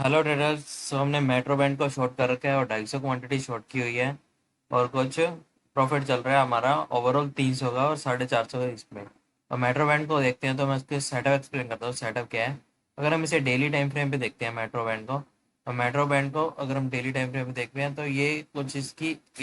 Hello traders. सो हमने metro band को short कर रखा है और 250 क्वांटिटी शॉर्ट की हुई है और कुछ प्रॉफिट चल रहा है हमारा ओवरऑल 300 का और 450 का इसमें। और मेट्रो बैंड को देखते हैं तो मैं उसके सेटअप एक्सप्लेन करता हूँ सेटअप क्या है। अगर हम इसे डेली टाइम फ्रेम पे देखते हैं मेट्रो बैंड को, तो मेट्रो बैंड को अगर हम डेली टाइम फ्रेम पे देखते हैं तो ये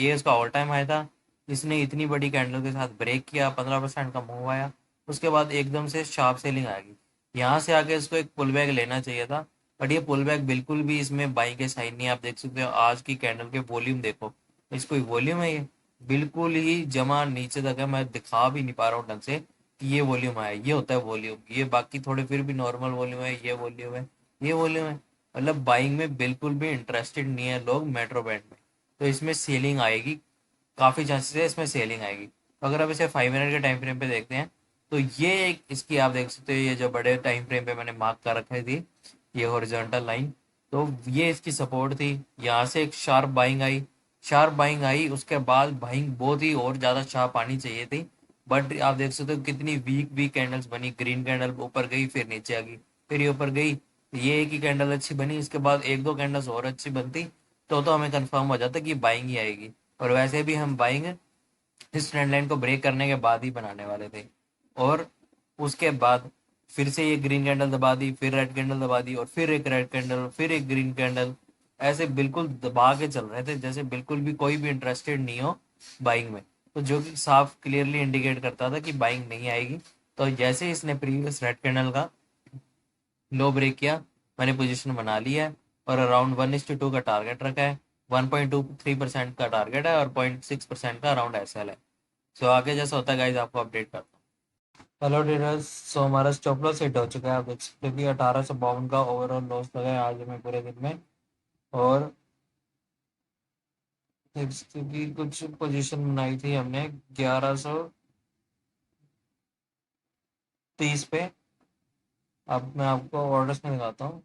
इसका ऑल टाइम हाई था। इसने इतनी बड़ी कैंडल के साथ ब्रेक किया, 15% का मूव आया, उसके बाद एकदम से शार्प सेलिंग आएगी। यहाँ से आगे इसको एक पुल बैक लेना चाहिए था, बट ये पुल बैक बिल्कुल भी इसमें बाई के साइन नहीं है। आप देख सकते हो आज की कैंडल के वॉल्यूम देखो, इसको वॉल्यूम है ये बिल्कुल ही जमा नीचे तक है। मैं दिखा भी नहीं पा रहा हूँ ढंग से कि ये वॉल्यूम है, ये होता है वॉल्यूम। ये बाकी थोड़े फिर भी नॉर्मल वॉल्यूम है, ये वॉल्यूम है, ये वॉल्यूम है। मतलब बाइंग में बिल्कुल भी इंटरेस्टेड नहीं है लोग मेट्रो बैंड में। तो इसमें सेलिंग आएगी, काफी चांसेस है इसमें सेलिंग आएगी। तो अगर आप इसे 5 मिनट के टाइम फ्रेम पे देखते हैं तो ये एक इसकी आप देख सकते हो, ये जो बड़े टाइम फ्रेम पे मैंने मार्क कर रखी थी, ये हॉरिजॉन्टल लाइन, तो ये इसकी सपोर्ट थी। यहाँ से एक sharp buying I, sharp buying I, उसके बाद बाइंग बहुत ही और ज़्यादा शार्प आनी चाहिए थी। बट आप देख सकते हो कितनी वीक वीक कैंडल्स बनी। ग्रीन कैंडल ऊपर गई, फिर नीचे आ गई, फिर ये ऊपर गई। ये एक ही कैंडल अच्छी बनी, इसके बाद एक दो कैंडल्स और अच्छी बनती तो हमें कंफर्म हो जाता कि बाइंग ही आएगी। और वैसे भी हम बाइंग इस ट्रेंड लाइन को ब्रेक करने के बाद ही बनाने वाले थे। और उसके बाद फिर से ये ग्रीन कैंडल दबा दी, फिर रेड कैंडल दबा दी, और फिर एक रेड कैंडल, फिर एक ग्रीन कैंडल। ऐसे बिल्कुल दबा के चल रहे थे जैसे बिल्कुल भी कोई भी इंटरेस्टेड नहीं हो बाइंग में। तो जो कि साफ क्लियरली इंडिकेट करता था कि बाइंग नहीं आएगी। तो जैसे इसने प्रीवियस रेड कैंडल का लो ब्रेक किया, मैंने पोजीशन बना ली है और अराउंड 1:2 का टारगेट रखा है। 1.23% का टारगेट है और 0.6% का अराउंड एसएल है। सो आगे जैसा होता है गाइज आपको अपडेट करता हूँ। हेलो डीलर्स, सो हमारा स्टॉप लॉस हिट हो चुका है। आप देख सकते हो कि 1852 का ओवरऑल लॉस लगा है आज हमें पूरे दिन में। और देख सकते हो कि कुछ पोजीशन बनाई थी हमने 1130 पे। अब मैं आपको ऑर्डर्स में दिखाता हूँ।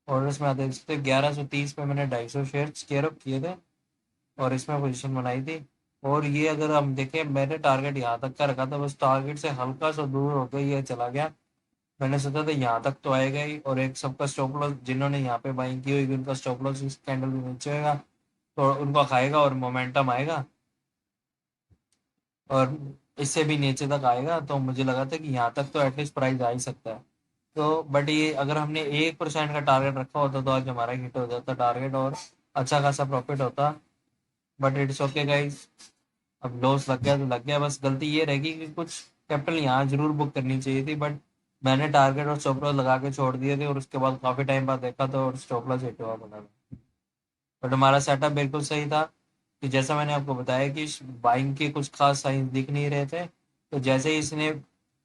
ऑर्डर्स में आप देख सकते हो 1130 पे मैंने 250 शेयर स्केयर अप किए थे और इसमें पोजीशन बनाई थी। और ये अगर हम देखें, मैंने टारगेट यहाँ तक का रखा था, बस टारगेट से हल्का सा दूर होकर ये चला गया। मैंने सोचा था यहाँ तक तो आएगा ही, और एक सबका स्टॉप लॉस जिन्होंने यहाँ पे बाइंग की हुई उनका स्टॉप लॉस इस कैंडल में नीचे होगा तो उनको खाएगा और मोमेंटम आएगा। और इससे भी नीचे तक आएगा, तो मुझे लगा था कि यहाँ तक तो एटलीस्ट प्राइस आ ही सकता है। तो बट ये अगर हमने 1% का टारगेट रखा होता तो आज हमारा हिट हो जाता टारगेट और अच्छा खासा प्रॉफिट होता। बट इट्स ओके गाइज, अब लॉस लग गया तो लग गया। बस गलती ये रहेगी कि कुछ कैपिटल यहाँ जरूर बुक करनी चाहिए थी, बट मैंने टारगेट और स्टॉप लॉस लगा के छोड़ दिए थे और उसके बाद काफी टाइम बाद देखा तो और स्टॉप लॉस हिट हुआ बना। बट हमारा सेटअप बिल्कुल सही था कि जैसा मैंने आपको बताया कि बाइंग के कुछ खास साइंस दिख नहीं रहे थे। तो जैसे ही इसने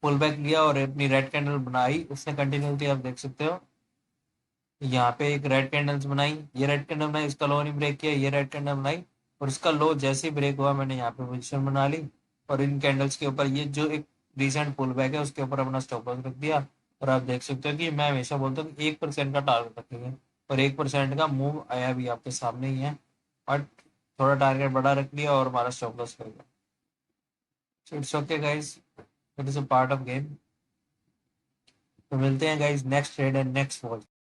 पुल बैक लिया और अपनी रेड कैंडल बनाई, उसने कंटिन्यूटी आप देख सकते हो। यहाँ पे एक रेड कैंडल्स बनाई, ये रेड कैंडल बनाई, इसका लो नहीं ब्रेक किया, ये रेड कैंडल बनाई, और इसका लो जैसे ही ब्रेक हुआ मैंने यहाँ पे पोजीशन बना ली। और इन कैंडल्स के ऊपर ये जो एक रिसेंट पुल बैक है उसके ऊपर अपना स्टॉप लॉस रख दिया। और आप देख सकते हो कि मैं हमेशा बोलता हूँ कि 1% का टारगेट रखेंगे, और 1% का मूव आया भी आपके सामने ही है। बट थोड़ा टारगेट बड़ा रख लिया और हमारा स्टॉप लॉस कर गया। It's okay guys, it is a part of game. तो मिलते हैं guys next trade and next watch.